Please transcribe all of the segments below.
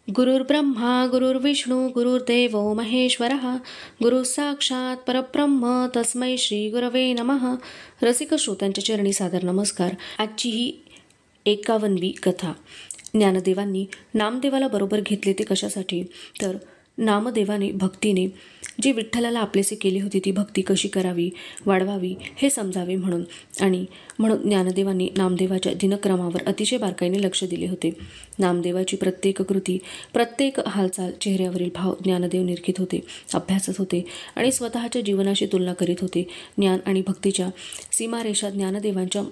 गुरुर्ब्रह्मा गुरुर्विष्णू गुरुर्देवो महेश्वरः गुरु साक्षात परब्रह्म तस्मै श्री गुरवे नमः. रसिक श्रोत्यांच्या चरणी सादर नमस्कार. आजची ही 51वी कथा. ज्ञानदेवांनी नामदेवाला बरोबर घेतले ते कशासाठी? तर नामदेवाने भक्तीने जी विठ्ठलाला आपलेसे केली होती ती भक्ती कशी करावी, वाढवावी हे समजावे म्हणून. आणि म्हणून ज्ञानदेवांनी नामदेवाच्या दिनक्रमावर अतिशय बारकाईने लक्ष दिले होते. नामदेवाची प्रत्येक कृती, प्रत्येक हालचाल, चेहऱ्यावरील भाव ज्ञानदेव निरखित होते, अभ्यासत होते आणि स्वतःच्या जीवनाशी तुलना करीत होते. ज्ञान आणि भक्तीच्या सीमारेषा ज्ञानदेवांच्या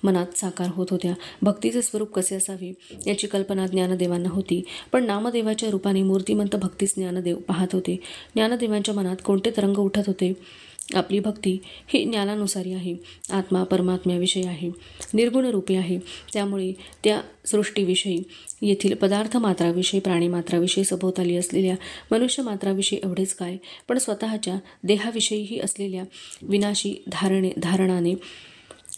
मनात साकार होत होत्या. भक्तीचे स्वरूप कसे असावे याची कल्पना ज्ञानदेवांना होती, पण नामदेवाच्या रूपाने मूर्तिमंत भक्तीस ज्ञानदेव पाहत होते. ज्ञानदेवांच्या मनात कोणते तरंग उठत होते? आपली भक्ती ही ज्ञानानुसारी आहे, आत्मा परमात्म्याविषयी आहे, निर्गुण रूपी आहे. त्यामुळे त्या सृष्टीविषयी, येथील पदार्थ मात्राविषयी, प्राणी मात्राविषयी, सभोवताली असलेल्या मनुष्य मात्राविषयी एवढेच काय, पण स्वतःच्या देहाविषयीही असलेल्या विनाशी धारणाने,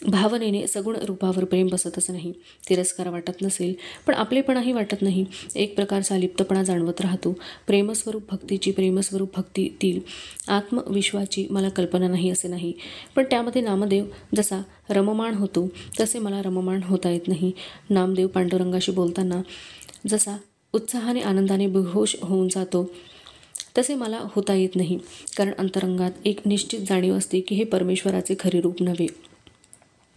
भावनेने सगुण रूपावर प्रेम बसतच नाही. तिरस्कार वाटत नसेल, पण आपलेपणाही वाटत नाही. एक प्रकारचा लिप्तपणा जाणवत राहतो. प्रेमस्वरूप भक्तीतील आत्मविश्वाची मला कल्पना नाही असे नाही, पण त्यामध्ये नामदेव जसा रममाण होतो तसे मला रममाण होता येत नाही. नामदेव पांडुरंगाशी बोलताना जसा उत्साहाने आनंदाने बेहोश होऊन जातो तसे मला होता येत नाही, कारण अंतरंगात एक निश्चित जाणीव असते की हे परमेश्वराचे खरे रूप नव्हे,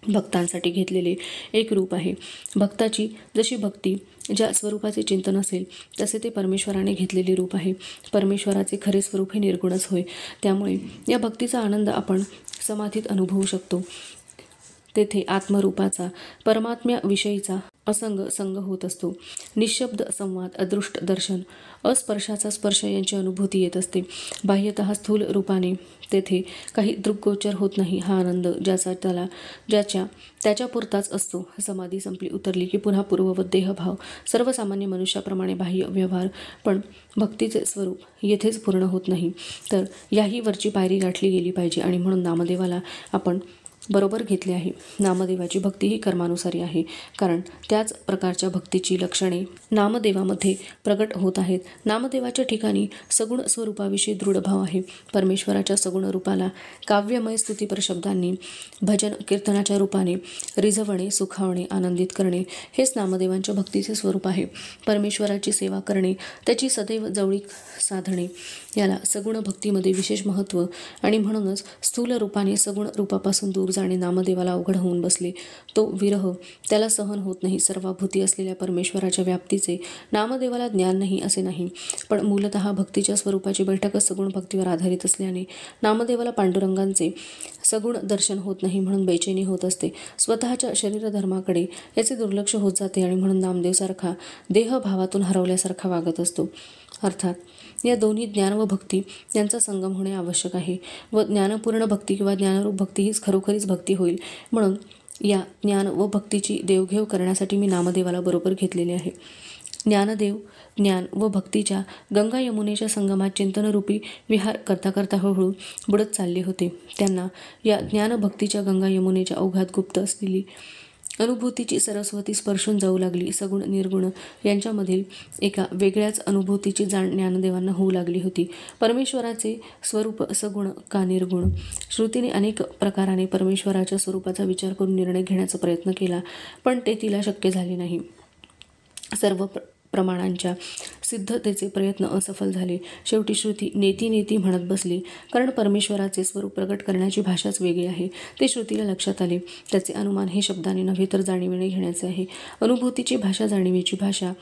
भक्तांसाठी घेतलेले एक रूप आहे. भक्ताची जशी भक्ती ज्या स्वरूपाचे चिंतन असेल तसे ते परमेश्वराने घेतलेले रूप आहे. परमेश्वराचे खरे स्वरूप हे निर्गुणच होय. त्यामुळे या भक्तीचा आनंद आपण समाधीत अनुभवू शकतो. तेथे आत्मरूपाचा, परमात्म्याविषयीचा संग होत असतो. निशब्द संवाद, अदृष्ट दर्शन, अस्पर्शाचा स्पर्श यांची अनुभूती येत असते. बाह्यतः स्थूल रूपाने तेथे काही दृग्गोचर होत नाही. हा आनंद त्याच्या पुरताच असतो. समाधी संपली, उतरली की पुन्हा पूर्ववत देहभाव, सर्वसामान्य मनुष्याप्रमाणे बाह्य व्यवहार. पण भक्तीचे स्वरूप येथेच पूर्ण होत नाही, तर याही वरची पायरी गाठली गेली पाहिजे. आणि म्हणून नामदेवाला आपण बरोबर घेतले आहे. नामदेवाची भक्ती ही कर्मानुसारी आहे, कारण त्याच प्रकारच्या भक्तीची लक्षणे नामदेवामध्ये प्रगट होत आहेत. नामदेवाच्या ठिकाणी सगुण स्वरूपाविषयी दृढ भाव आहे. परमेश्वराच्या सगुण रूपाला काव्यमय स्तुतीपर शब्दांनी, भजन कीर्तनाच्या रूपाने रिझवणे, सुखावणे, आनंदित करणे हेच नामदेवांच्या भक्तीचे स्वरूप आहे. परमेश्वराची सेवा करणे, त्याची सदैव जवळीक साधणे याला सगुण भक्तीमध्ये विशेष महत्त्व. आणि म्हणूनच स्थूल रूपाने सगुण रूपापासून दूर जाणे नामदेवाला अवघड होऊन बसले. तो विरह त्याला सहन होत नाही. सर्वाभूती असलेल्या परमेश्वराच्या व्याप्तीचे नामदेवाला ज्ञान नाही असे नाही, पण मूलतः भक्तीच्या स्वरूपाची बैठकच सगुण भक्तीवर आधारित असल्याने नामदेवाला पांडुरंगांचे सगुण दर्शन होत नाही, म्हणून बेचैनी होत असते. स्वतःच्या शरीरधर्माकडे याचे दुर्लक्ष होत जाते आणि म्हणून नामदेवसारखा देहभावातून हरवल्यासारखा वागत असतो. अर्थात या दोन्ही ज्ञान व भक्ती यांचा संगम होणे आवश्यक आहे, व ज्ञानपूर्ण भक्ती किंवा ज्ञानरूप भक्ती हीच खरोखरीच भक्ती होईल. म्हणून या ज्ञान व भक्तीची देवघेव करण्यासाठी मी नामदेवाला बरोबर घेतलेले आहे. ज्ञानदेव ज्ञान व भक्तीच्या गंगा यमुनेच्या संगमात चिंतनरूपी विहार करता करता हळूहळू बुडत चालले होते. त्यांना या ज्ञानभक्तीच्या गंगा यमुनेच्या अवघात गुप्त असलेली अनुभूतीची सरस्वती स्पर्शून जाऊ लागली. सगुण निर्गुण यांच्यामधील एका वेगळ्याच अनुभूतीची जाण ज्ञानदेवांना होऊ लागली होती. परमेश्वराचे स्वरूप सगुण का निर्गुण? श्रुतीने अनेक प्रकाराने परमेश्वराच्या स्वरूपाचा विचार करून निर्णय घेण्याचा प्रयत्न केला, पण ते तिला शक्य झाले नाही. सर्व प्रमाणांच्या सिद्धतेचे प्रयत्न असफल झाले. शेवटी श्रुती नेती म्हणत बसली, कारण परमेश्वराचे स्वरूप प्रकट करण्याची भाषाच वेगळी आहे. ते श्रुतीला लक्षात आले. त्याचे अनुमान हे शब्दाने नव्हे तर जाणीवेने घेण्याचे आहे. अनुभूतीची भाषा, जाणीवेची भाषा,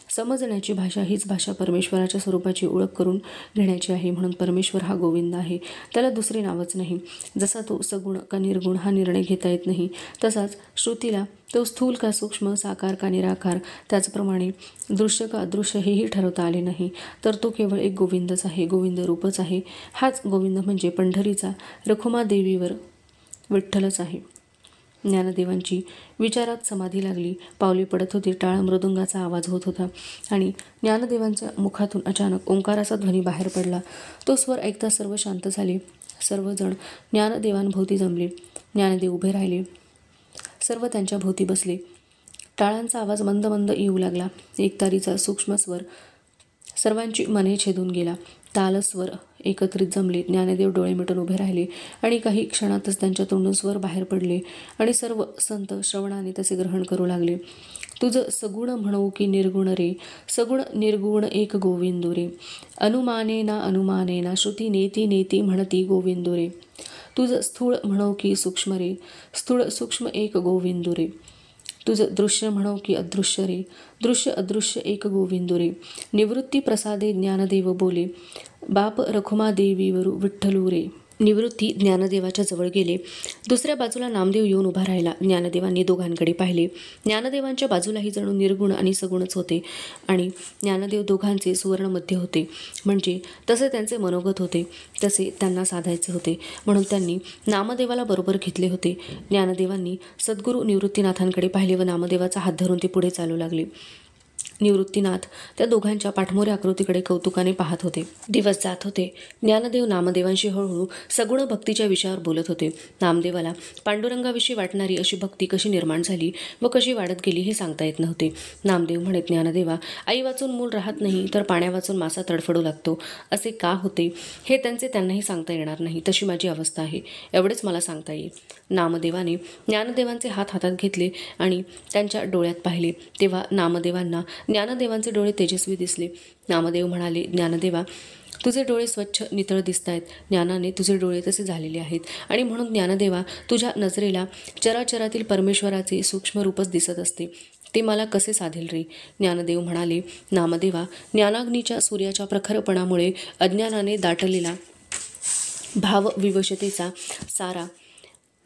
समजण्याची भाषा हीच भाषा परमेश्वराच्या स्वरूपाची ओळख करून घेण्याची आहे. म्हणून परमेश्वर हा गोविंद आहे, त्याला दुसरे नावच नाही. जसा तो सगुण का निर्गुण हा निर्णय घेता येत नाही, तसाच श्रुतीला तो स्थूल का सूक्ष्म, साकार का निराकार, त्याचप्रमाणे दृश्य का अदृश्य हेही ठरवता आले नाही. तर तो केवळ एक गोविंदच आहे, गोविंद रूपच आहे. हाच गोविंद म्हणजे पंढरीचा रखुमादेवीवर विठ्ठलच आहे. ज्ञानदेवांची विचारात समाधी लागली. पावले पडत होती, टाळ मृदुंगाचा आवाज होत होता आणि ज्ञानदेवांच्या मुखातून अचानक ओंकाराचा ध्वनी बाहेर पडला. तो स्वर ऐकता सर्व शांत झाले. सर्वजण ज्ञानदेवांभोवती जमले. ज्ञानदेव उभे राहिले. सर्व त्यांच्या भोवती बसले. टाळांचा आवाज मंद मंद येऊ लागला. एकतारीचा सूक्ष्म स्वर सर्वांची मने छेदून गेला. ताल स्वर एकत्रित जमले. ज्ञानदेव डोळे मिटून उभे राहिले आणि काही क्षणातच त्यांच्या तोंडून स्वर बाहेर पडले आणि सर्व संत श्रवणाने त्याचे ग्रहण करू लागले. तुझ सगुण म्हणू की निर्गुण रे, सगुण निर्गुण एक गोविंदो रे, अनुमानेना श्रुती नेती नेती म्हणती गोविंदो रे. तुझ स्थूळ म्हणू की सूक्ष्म रे, स्थूळ सूक्ष्म एक गोविंदो रे. तुझ दृश्य म्हणू की अदृश्य रे, दृश्य अदृश्य एक गोविंदो रे. निवृत्ती प्रसादे ज्ञानदेव बोले, बाप रखुमा देवीवरू विठ्ठलू रे. निवृत्ती ज्ञानदेवाच्या जवळ गेले. दुसऱ्या बाजूला नामदेव येऊन उभा राहिला. ज्ञानदेवांनी दोघांकडे पाहिले. ज्ञानदेवांच्या बाजूलाही जणू निर्गुण आणि सगुणच होते आणि ज्ञानदेव दोघांचे सुवर्ण मध्य होते. म्हणजे तसे त्यांचे मनोगत होते, तसे त्यांना साधायचे होते, म्हणून त्यांनी नामदेवाला बरोबर घेतले होते. ज्ञानदेवांनी सद्गुरू निवृत्तीनाथांकडे पाहिले व नामदेवाचा हात धरून ते पुढे चालू लागले. निवृत्तीनाथ त्या दोघांच्या पाठमोऱ्या आकृतीकडे कौतुकाने पाहत होते. दिवस जात होते. ज्ञानदेव नामदेवांशी हळूहळू सगुण भक्तीच्या विषयावर बोलत होते. नामदेवाला पांडुरंगाविषयी वाटणारी अशी भक्ती कशी निर्माण झाली व कशी वाढत गेली हे सांगता येत नव्हते. नामदेव म्हणत, ज्ञानदेवा, आई वाचून मूल राहत नाही तर पाण्या वाचून मासा तडफडू लागतो. असे का होते हे त्यांनाही सांगता येणार नाही. तशी माझी अवस्था आहे, एवढेच मला सांगता येईल. नामदेवाने ज्ञानदेवांचे हात हातात घेतले आणि त्यांच्या डोळ्यात पाहिले. तेव्हा नामदेवांना ज्ञानदेवांचे डोळे तेजस्वी दिसले. नामदेव म्हणाले, ज्ञानदेवा, तुझे डोळे स्वच्छ नितळ दिसत आहेत. ज्ञानाने तुझे डोळे तसे झालेले आहेत आणि म्हणून ज्ञानदेवा, तुझ्या नजरेला चराचरातील परमेश्वराचे सूक्ष्म रूपच दिसत असते. ते मला कसे साधेल रे. ज्ञानदेव म्हणाले, नामदेवा, ज्ञानाग्नीच्या सूर्याच्या प्रखरपणामुळे अज्ञानाने दाटलेला भावविवशतेचा सारा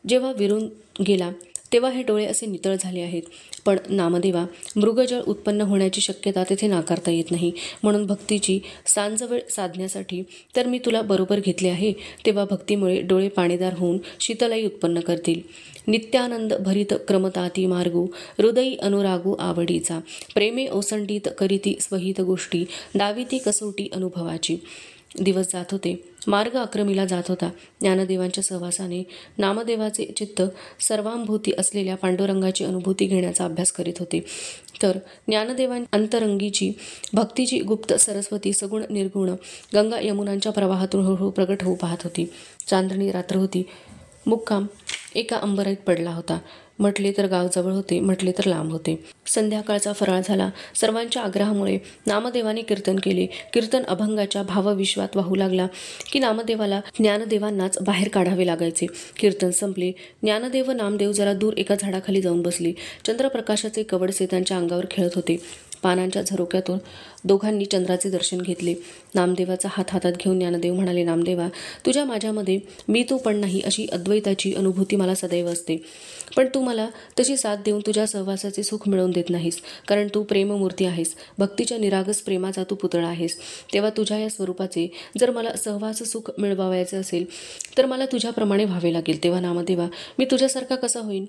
जेव्हा विरून गेला तेव्हा हे डोळे असे नितळ झाले आहेत. पण नामदेवा, मृगजळ उत्पन्न होण्याची शक्यता तेथे नाकारता येत नाही. म्हणून भक्तीची सांजवेळ साधण्यासाठी तर मी तुला बरोबर घेतले आहे. तेव्हा भक्तीमुळे डोळे पाणीदार होऊन शीतलाई उत्पन्न करतील. नित्यानंद भरित क्रमताती मार्गू, हृदयी अनुरागू आवडीचा, प्रेमे ओसंडीत करीती स्वहित गोष्टी, दाविती कसोटी अनुभवाची. दिवस जात होते. मार्ग आक्रमीला जात होता. ज्ञानदेवांच्या सहवासाने नामदेवाचे चित्त सर्वांभूती असलेल्या पांडुरंगाची अनुभूती घेण्याचा अभ्यास करीत होते. तर ज्ञानदेवांच्या अंतरंगीची भक्तीची गुप्त सरस्वती सगुण निर्गुण गंगा यमुनांच्या प्रवाहातून हळूहळू प्रगट होऊ पाहत होती. चांदणी रात्र होती. मुक्काम एका अंबरीत पडला होता. म्हटले तर गाव जवळ होते, म्हटले तर लांब होते. संध्याकाळचा फराळ झाला. सर्वांच्या आग्रहामुळे नामदेवाने कीर्तन केले. कीर्तन अभंगाच्या भावविश्वात वाहू लागला की नामदेवाला ज्ञानदेवांनाच बाहेर काढावे लागायचे. कीर्तन संपले. ज्ञानदेव व नामदेव जरा दूर एका झाडाखाली जाऊन बसले. चंद्रप्रकाशाचे कवडसे त्यांच्या अंगावर खेळत होते. पानांच्या झरोक्यातून दोघांनी चंद्राचे दर्शन घेतले. नामदेवाचा हात हातात घेऊन ज्ञानदेव म्हणाले, नामदेवा, तुझ्या माझ्यामध्ये मी तू पण नाही अशी अद्वैताची अनुभूती मला सदैव असते. पण तू मला तशी साथ देऊन तुझ्या सहवासाचे सुख मिळवून देत नाहीस, कारण तू प्रेममूर्ती आहेस. भक्तीच्या निरागस प्रेमाचा तू पुतळा आहेस. तेव्हा तुझ्या या स्वरूपाचे जर मला सहवास सुख मिळवायचे असेल तर मला तुझ्याप्रमाणे व्हावे लागेल. तेव्हा नामदेवा, मी तुझ्यासारखा कसा होईन?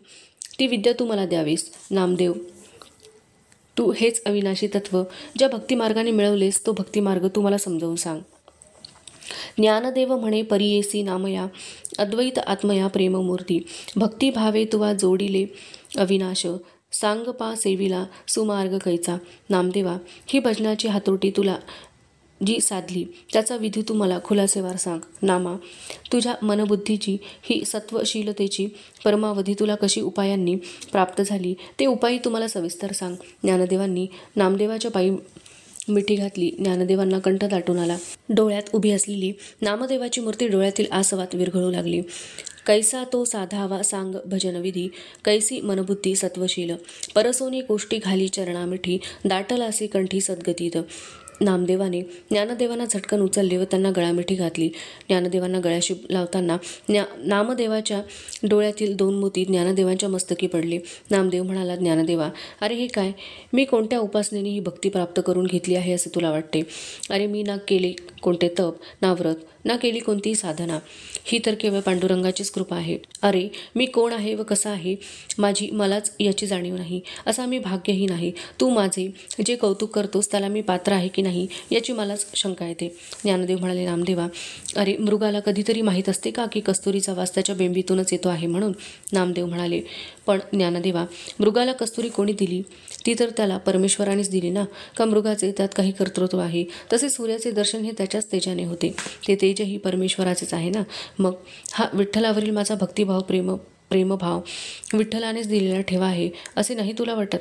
ती विद्या तू मला द्यावीस. नामदेव, तू हेच अविनाशी तत्व ज्या भक्तिमार्गाने मिळवलेस तो भक्तिमार्ग तू मला समजावून सांग. ज्ञानदेव म्हणे, परियेसी नामया अद्वैत आत्मया प्रेममूर्ती, भक्तिभावे तुवा जोडिले अविनाश, सांग पा सेविला सुमार्ग कैचा. नामदेवा, ही भजनाची हातोटी तुला जी साधली त्याचा विधी तू मला खुलासेवार सांग. नामा, तुझ्या मनबुद्धीची ही सत्वशीलतेची परमावधी तुला कशी उपायांनी प्राप्त झाली ते उपायी तुम्हाला सविस्तर सांग. ज्ञानदेवांनी नामदेवाच्या पायी मिठी घातली. ज्ञानदेवांना कंठ दाटून आला. डोळ्यात उभी असलेली नामदेवाची मूर्ती डोळ्यातील आसवात विरघळू लागली. कैसा तो साधावा सांग भजनविधी, कैसी मनबुद्धी सत्वशील, परसोनी कोष्टी घाली चरणा मिठी, दाटलासे कंठी सद्गतीत. नामदेवाने ज्ञानदेवांना झटकन उचलले व त्यांना गळामिठी घातली. ज्ञानदेवांना गळ्याशी लावताना नामदेवाच्या डोळ्यातील 2 मोती ज्ञानदेवांच्या मस्तकी पडले. नामदेव म्हणाला, ज्ञानदेवा, अरे हे काय? मी कोणत्या उपासनेने ही भक्ती प्राप्त करून घेतली आहे असे तुला वाटते? अरे मी ना केले कोणते तप, ना व्रत, ना केली कोणतीही साधना. ही तर केवळ पांडुरंगाचीच कृपा आहे. अरे मी कोण आहे व कसा आहे मलाच याची जाणीव नाही. असा मी भाग्यहीन आहे. तू माझे जे कौतुक करतोस त्याला मी पात्र आहे की नाही याची मलाच शंका येते. ज्ञानदेव म्हणाले, नामदेवा, अरे मृगाला कधीतरी माहीत असते का की कस्तुरीचा वास त्याच्या बेंबीतूनच येतो आहे म्हणून? नामदेव म्हणाले, पण ज्ञानदेवा, मृगाला कस्तुरी कोणी दिली? ती तर त्याला परमेश्वरानेच दिली ना. का मृगाचे त्यात काही कर्तृत्व आहे? तसे सूर्याचे दर्शन हे त्याच्याच तेजाने होते. ते तेजही परमेश्वराचेच आहे ना. मग हा विठ्ठलावरील माझा भक्तिभाव प्रेमभाव विठ्ठलानेच दिलेला ठेवा आहे असे नाही तुला वाटत?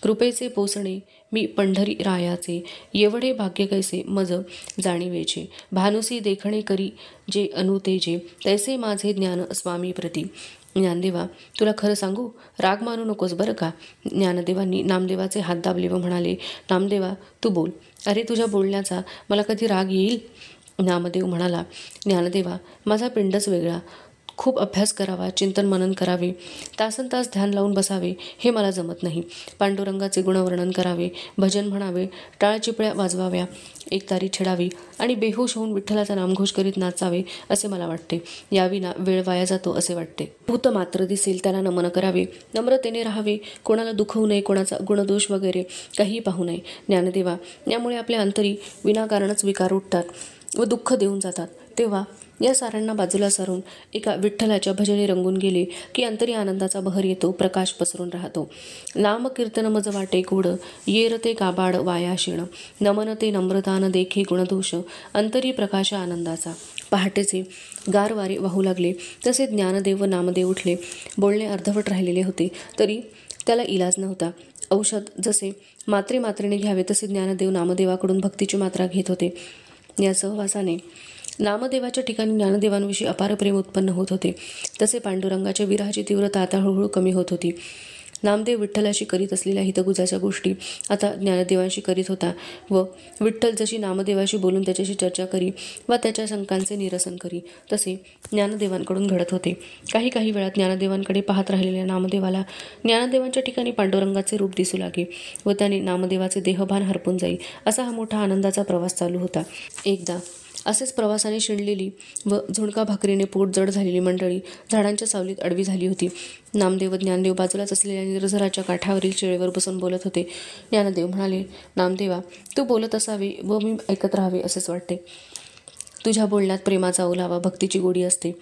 कृपेचे पोसणे मी पंढरी रायाचे, एवढे भाग्य कैसे मज जाणीवेचे. भानुसी देखणे करी जे अनुतेजे, तैसे माझे ज्ञान स्वामी प्रती. ज्ञानदेवा, तुला खरं सांगू, राग मानू नकोस बरं का. ज्ञानदेवांनी नामदेवाचे हात दाबले व म्हणाले, नामदेवा तू बोल. अरे तुझ्या बोलण्याचा मला कधी राग येईल? नामदेव म्हणाला, ज्ञानदेवा, माझा पिंडच वेगळा. खूप अभ्यास करावा, चिंतन मनन करावे, तासनतास ध्यान लावून बसावे हे मला जमत नाही. पांडुरंगाचे गुणवर्णन करावे, भजन म्हणावे, टाळचिपळ्या वाजवाव्या, एकतारी छेडावी आणि बेहोश होऊन विठ्ठलाचा नामघोष करीत नाचावे असे मला वाटते. याविना वेळ वाया जातो असे वाटते. भूत मात्र दिसेल त्याला नमन करावे, नम्रतेने राहावे, कोणाला दुखवू नये, कोणाचा गुणदोष वगैरे काहीही पाहू नये. ज्ञानदेवा, यामुळे आपल्या अंतरी विनाकारणच विकार उठतात व दुःख देऊन जातात. तेव्हा या साऱ्यांना बाजूला सारून एका विठ्ठलाच्या भजने रंगून गेले की अंतरी आनंदाचा बहर येतो, प्रकाश पसरून राहतो. नाम कीर्तन मज वाटे गोड, येरते काबाड वाया शिण, नमन ते नम्रतान देखे गुणदोष, अंतरी प्रकाश आनंदाचा. पहाटेचे गार वारे वाहू लागले तसे ज्ञानदेव व नामदेव उठले. बोलणे अर्धवट राहिलेले होते तरी त्याला इलाज नव्हता. औषध जसे मात्रेने घ्यावे तसे ज्ञानदेव नामदेवाकडून भक्तीची मात्रा घेत होते. या सहवासाने नामदेवाच्या ठिकाणी ज्ञानदेवांविषयी अपार प्रेम उत्पन्न होत होते. तसे पांडुरंगाच्या विरहाची तीव्रता आता हळूहळू कमी होत होती. नामदेव विठ्ठलाशी करीत असलेल्या हितगुजाच्या गोष्टी आता ज्ञानदेवांशी करीत होता व विठ्ठल जशी नामदेवाशी बोलून त्याच्याशी चर्चा करी व त्याच्या शंकांचे निरसन करी तसे ज्ञानदेवांकडून घडत होते. काही वेळात ज्ञानदेवांकडे पाहत राहिलेल्या नामदेवाला ज्ञानदेवांच्या ठिकाणी पांडुरंगाचे रूप दिसू लागे व त्याने नामदेवाचे देहभान हरपून जाई असा हा मोठा आनंदाचा प्रवास चालू होता. एकदा असेच प्रवासाने शिणलेली व झुणका भाकरीने पोट जड झालेली मंडळी झाडांच्या सावलीत आडवी झाली होती. नामदेव व ज्ञानदेव बाजूलाच असलेल्या निर्झराच्या काठावरील शिळेवर बसून बोलत होते. ज्ञानदेव म्हणाले, नामदेवा, तू बोलत असावे व मी ऐकत राहावे असेच वाटते. तुझ्या बोलण्यात प्रेमाचा ओलावा, भक्तीची गोडी असते.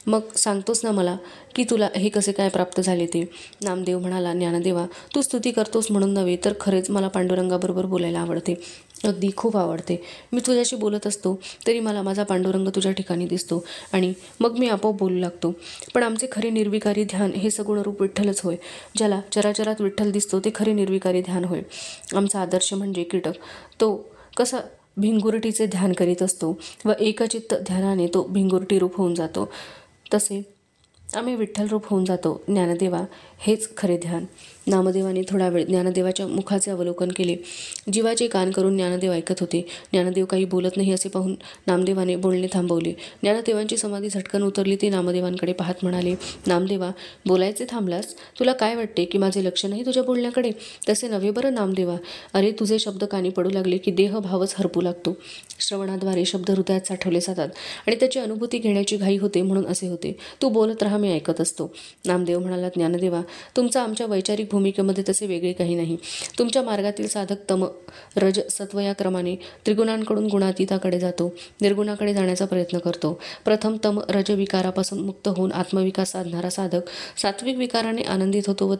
मग सांगतोस ना मला की तुला हे कसे काय प्राप्त झाले ते? नामदेव म्हणाला, ज्ञानदेवा, तू स्तुती करतोस म्हणून नव्हे तर खरेच मला पांडुरंगाबरोबर बोलायला आवडते. अगदी खूप आवडते. मी तुझ्याशी बोलत असतो तरी मला माझा पांडुरंग तुझ्या ठिकाणी दिसतो आणि मग मी आपोआप बोलू लागतो. पण आमचे खरे निर्विकारी ध्यान हे सगुण रूप विठ्ठलच होय. ज्याला चराचरात विठ्ठल दिसतो ते खरे निर्विकारी ध्यान होय. आमचा आदर्श म्हणजे कीटक. तो कसा भिंगुरटीचे ध्यान करीत असतो व एकचित्त ध्यानाने तो भिंगुरटी रूप होऊन जातो, तसे आम्ही विठ्ठल रूप होऊन जातो. ज्ञानदेवा, हेच खरे ध्यान. नामदेवाने थोडा वेळ ज्ञानदेवाच्या मुखाचे अवलोकन केले. जीवाचे कान करून ज्ञानदेव ऐकत होते. ज्ञानदेव काही बोलत नाही असे पाहून नामदेवाने बोलणे थांबवले. ज्ञानदेवांची समाधी झटकन उतरली. ते नामदेवांकडे पाहत म्हणाले, नामदेवा, बोलायचे थांबलास? तुला काय वाटते की माझे लक्ष नाही तुझ्या बोलण्याकडे? तसे नव्हे बरं नामदेवा. अरे तुझे शब्द कानी पडू लागले की देहभावच हरपू लागतो. श्रवणाद्वारे शब्द हृदयात साठवले जातात आणि त्याची अनुभूती घेण्याची घाई होते म्हणून असे होते. तू बोलत राहा, मी ऐकत असतो. नामदेव म्हणाला, ज्ञानदेवा, तुमचा आमच्या वैचारिक भूमिकेमध्ये तसे वेगळे काही नाही. तुमच्या मार्गातील साधक तम रज सत्व या क्रमाने त्रिगुणांकडून गुणातीताकडे जातो, निर्गुणाकडे जाण्याचा प्रयत्न करतो. प्रथम तम रज विकारापासून मुक्त होऊन आत्मविकास साधणारा साधक सात्विक विकाराने आनंदित होतो व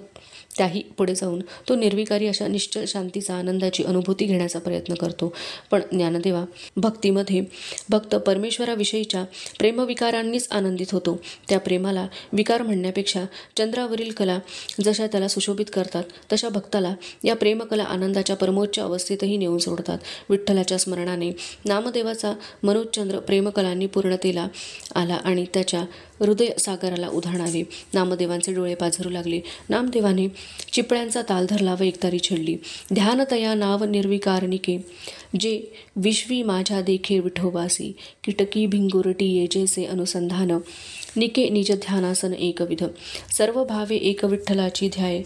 त्याही पुढे जाऊन तो निर्विकारी अशा निश्चल शांतीचा, आनंदाची अनुभूती घेण्याचा प्रयत्न करतो. पण ज्ञानदेवा, भक्तीमध्ये भक्त परमेश्वराविषयीच्या प्रेमविकारांनीच आनंदित होतो. त्या प्रेमाला विकार म्हणण्यापेक्षा चंद्रावरील कला जशा त्याला सुशोभित करतात तशा भक्ताला या प्रेमकला आनंदाच्या परमोच्च अवस्थेतही नेऊन सोडतात. विठ्ठलाच्या स्मरणाने नामदेवाचा मनोच्चंद्र प्रेमकलांनी पूर्णतेला आला आणि त्याच्या हृदय सागराला उधाण आले. नामदेवांचे डोळे पाझरू लागले. नामदेवाने चिपळ्यांचा ताल धरला व एकतारी छेडली. ध्यानतया नाव निर्विकारनिके, जे विश्वी माझ्या देखे विठोबासी, कीटकी भिंगुरटी ये जैसे अनुसंधान, निके निज ध्यानासन एकविध, सर्व भावे एक विठ्ठलाची ध्याय,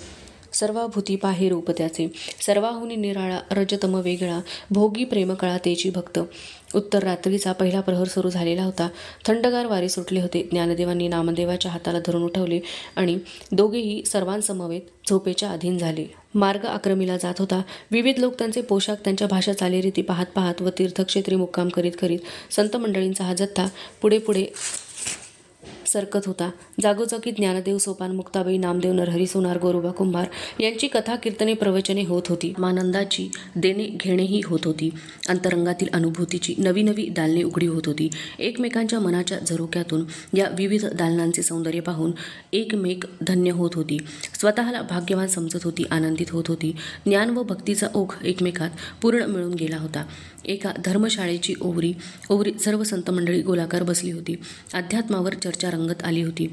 सर्वाभूती पाहे रूप त्याचे, सर्वाहुनी निराळा रजतम वेगळा, भोगी प्रेमकळा तेची भक्त. उत्तर रात्रीचा पहिला प्रहर सुरू झालेला होता. थंडगार वारे सुटले होते. ज्ञानदेवांनी नामदेवाच्या हाताला धरून उठवले आणि दोघेही सर्वांसमवेत झोपेच्या अधीन झाले. मार्ग आक्रमीला जात होता. विविध लोक त्यांचे पोशाख, त्यांच्या भाषा, चालीरीती पाहत पाहत व तीर्थक्षेत्री मुक्काम करीत करीत संत मंडळींचा हा जथ्था पुढे पुढे सरकत होता. जागोजागी ज्ञानदेव, सोपान, मुक्ताबाई, नामदेव, नरहरी, सोनार, गोरोबा कुंभार यांची कथा, कीर्तने, प्रवचने होत होती. मानंदाची देणे घेणेही होत होती. अंतरंगातील अनुभूतीची नवी नवी दालने उघडी होत होती. एकमेकांच्या मनाच्या झरोक्यातून या विविध दालनांचे सौंदर्य पाहून एकमेक धन्य होत होती. स्वतःला भाग्यवान समजत होती, आनंदित होत होती. ज्ञान व भक्तीचा ओघ एकमेकात पूर्ण मिळून गेला होता. एका धर्मशाळेची ओवरीत सर्व संत मंडळी गोलाकार बसली होती. अध्यात्मावर चर्चा रंगत आली होती.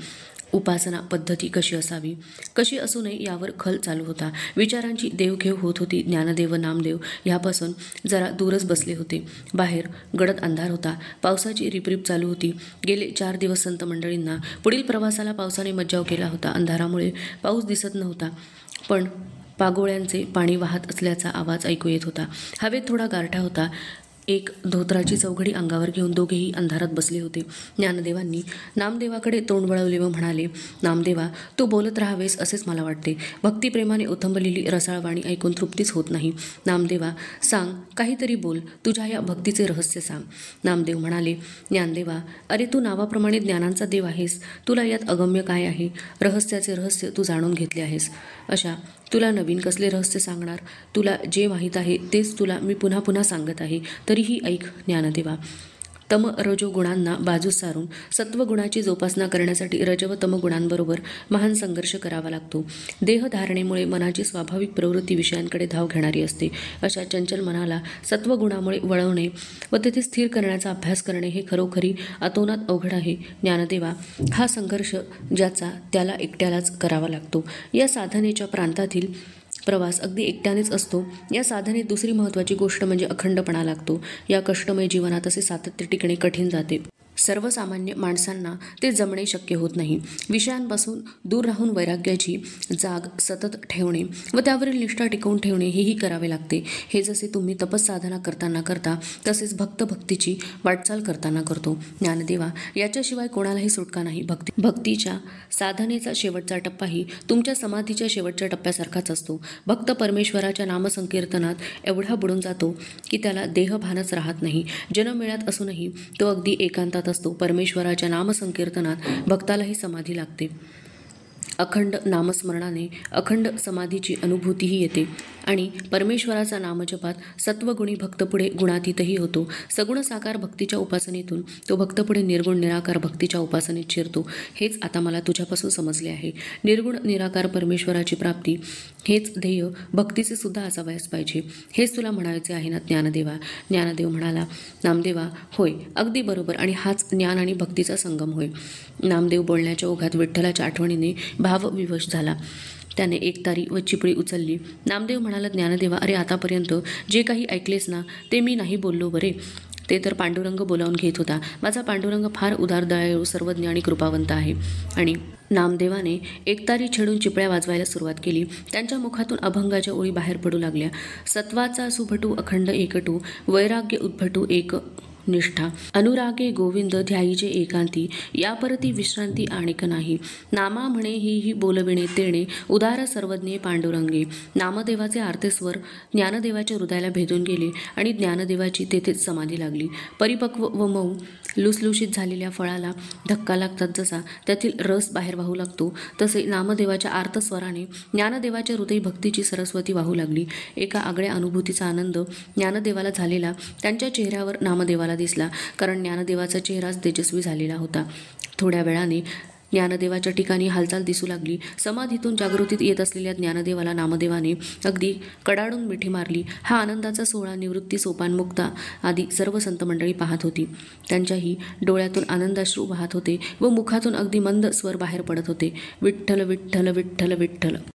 उपासना पद्धती कशी असावी, कशी असू नये यावर खल चालू होता. विचारांची देवघेव होत होती. ज्ञानदेव व नामदेव ह्यापासून जरा दूरच बसले होते. बाहेर गडद अंधार होता. पावसाची रिपरिप चालू होती. गेले 4 दिवस संत मंडळींना पुढील प्रवासाला पावसाने मज्जाव केला होता. अंधारामुळे पाऊस दिसत नव्हता, पण पागोळ्यांचे पाणी वाहत असल्याचा आवाज ऐकू येत होता. हवेत थोडा गारठा होता. एक धोत्राची चौघडी अंगावर घेऊन दोघेही अंधारात बसले होते. ज्ञानदेवांनी नामदेवाकडे तोंड वळवले व म्हणाले, नामदेवा, तू बोलत राहावेस असेच मला वाटते. भक्तिप्रेमाने ओथंबलेली रसाळवाणी ऐकून तृप्तीच होत नाही. नामदेवा, सांग, काहीतरी बोल, तुझ्या या भक्तीचे रहस्य सांग. नामदेव म्हणाले, ज्ञानदेवा, अरे तू नावाप्रमाणे ज्ञानांचा देव आहेस. तुला यात अगम्य काय आहे? रहस्याचे रहस्य तू जाणून घेतले आहेस. अशा तुला नवीन कसले रहस्य सांगणार? तुला जे माहीत आहे तेच तुला मी पुन्हा पुन्हा सांगत आहे. तरीही ऐक ज्ञानदेवा. तम रजो गुणांना बाजूस सारून सत्वगुणाची जोपासना करण्यासाठी रज व तम गुणांबरोबर महान संघर्ष करावा लागतो. देहधारणेमुळे मनाची स्वाभाविक प्रवृत्ती विषयांकडे धाव घेणारी असते. अशा चंचल मनाला सत्वगुणामुळे वळवणे व तेथे स्थिर करण्याचा अभ्यास करणे हे खरोखरी अतोनात अवघड आहे. ज्ञानदेवा, हा संघर्ष ज्याचा त्याला एकट्यालाच करावा लागतो. या साधनेच्या प्रांतातील प्रवास अगदी एकट्यानेच असतो. या साधनेत दुसरी महत्त्वाची गोष्ट म्हणजे अखंडपणा लागतो. या कष्टमय जीवनात असे सातत्य टिकणे कठीण जाते. सर्वसामान्य माणसांना ते जमणे शक्य होत नाही. विषयांपासून दूर राहून वैराग्याची जाग सतत ठेवणे व त्यावरील निष्ठा टिकवून ठेवणे हेही करावे लागते. हे जसे तुम्ही तपस्साधना करताना करता, तसेच भक्तीची वाटचाल करताना करतो. ज्ञानदेवा, याच्याशिवाय कोणालाही सुटका नाही. भक्तीच्या साधनेचा शेवटचा टप्पाही तुमच्या समाधीच्या शेवटच्या टप्प्यासारखाच असतो. भक्त परमेश्वराच्या नामसंकीर्तनात एवढा बुडून जातो की त्याला देहभानच राहत नाही. जनमेळ्यात असूनही तो अगदी एकांतात असतो. परमेश्वराच्या नामसंकीर्तनात भक्तालाही समाधी लागते. अखंड नामस्मरणाने अखंड समाधीची अनुभूतीही येते आणि परमेश्वराचा नामजपात सत्वगुणी भक्त पुढे गुणातीतही होतो. सगुण साकार भक्तीच्या उपासनेतून तो भक्त पुढे निर्गुण निराकार भक्तीच्या उपासनेत शिरतो. हेच आता मला तुझ्यापासून समजले आहे. निर्गुण निराकार परमेश्वराची प्राप्ती हेच ध्येय भक्तीचे सुद्धा असावयास पाहिजे. हेच तुला म्हणायचे आहे ना ज्ञानदेवा? ज्ञानदेव म्हणाला, नामदेवा, होय, अगदी बरोबर, आणि हाच ज्ञान आणि भक्तीचा संगम होय. नामदेव बोलण्याच्या ओघात विठ्ठलाच्या आठवणीने भावविवश झाला. त्याने एकतारी व चिपळी उचलली. नामदेव म्हणाला, ज्ञानदेवा, अरे आतापर्यंत जे काही ऐकलेस ना ते मी नाही बोललो बरे. ते तर पांडुरंग बोलावून घेत होता. माझा पांडुरंग फार उदार, दयाळू, सर्वज्ञ आणि कृपावंत आहे. आणि नामदेवाने एकतारी छेडून चिपळ्या वाजवायला सुरुवात केली. त्यांच्या मुखातून अभंगाच्या ओळी बाहेर पडू लागल्या. सत्वाचा सुभटू अखंड एकटू, वैराग्य उद्भटू एक निष्ठा, अनुरागे गोविंद ध्यायीचे एकांती, या परती विश्रांती आणिक नाही. नामा म्हणे ही बोलविणे तेणे, उदार सर्वज्ञे पांडुरंगे. नामदेवाचे आर्तेस्वर ज्ञानदेवाच्या हृदयाला भेदून गेले आणि ज्ञानदेवाची तेथेच समाधी लागली. परिपक्व व मऊ लुसलुशीत झालेल्या फळाला धक्का लागतात जसा त्यातील रस बाहेर वाहू लागतो, तसे नामदेवाच्या आर्तस्वराने ज्ञानदेवाच्या हृदयी भक्तीची सरस्वती वाहू लागली. एका आगळ्या अनुभूतीचा आनंद ज्ञानदेवाला झालेला त्यांच्या चेहऱ्यावर नामदेवाला दिसला, कारण ज्ञानदेवाचा चेहराच तेजस्वी झालेला होता. थोड्या वेळाने ज्ञानदेवाच्या ठिकाणी हालचाल दिसू लागली. समाधीतून जागृतीत येत असलेल्या ज्ञानदेवाला नामदेवाने अगदी कडाडून मिठी मारली. हा आनंदाचा सोहळा निवृत्ती, सोपान, मुक्ता आदी सर्व संत मंडळी पाहत होती. त्यांच्याही डोळ्यातून आनंदाश्रू वाहत होते व मुखातून अगदी मंद स्वर बाहेर पडत होते. विठ्ठल विठ्ठल विठ्ठल विठ्ठल.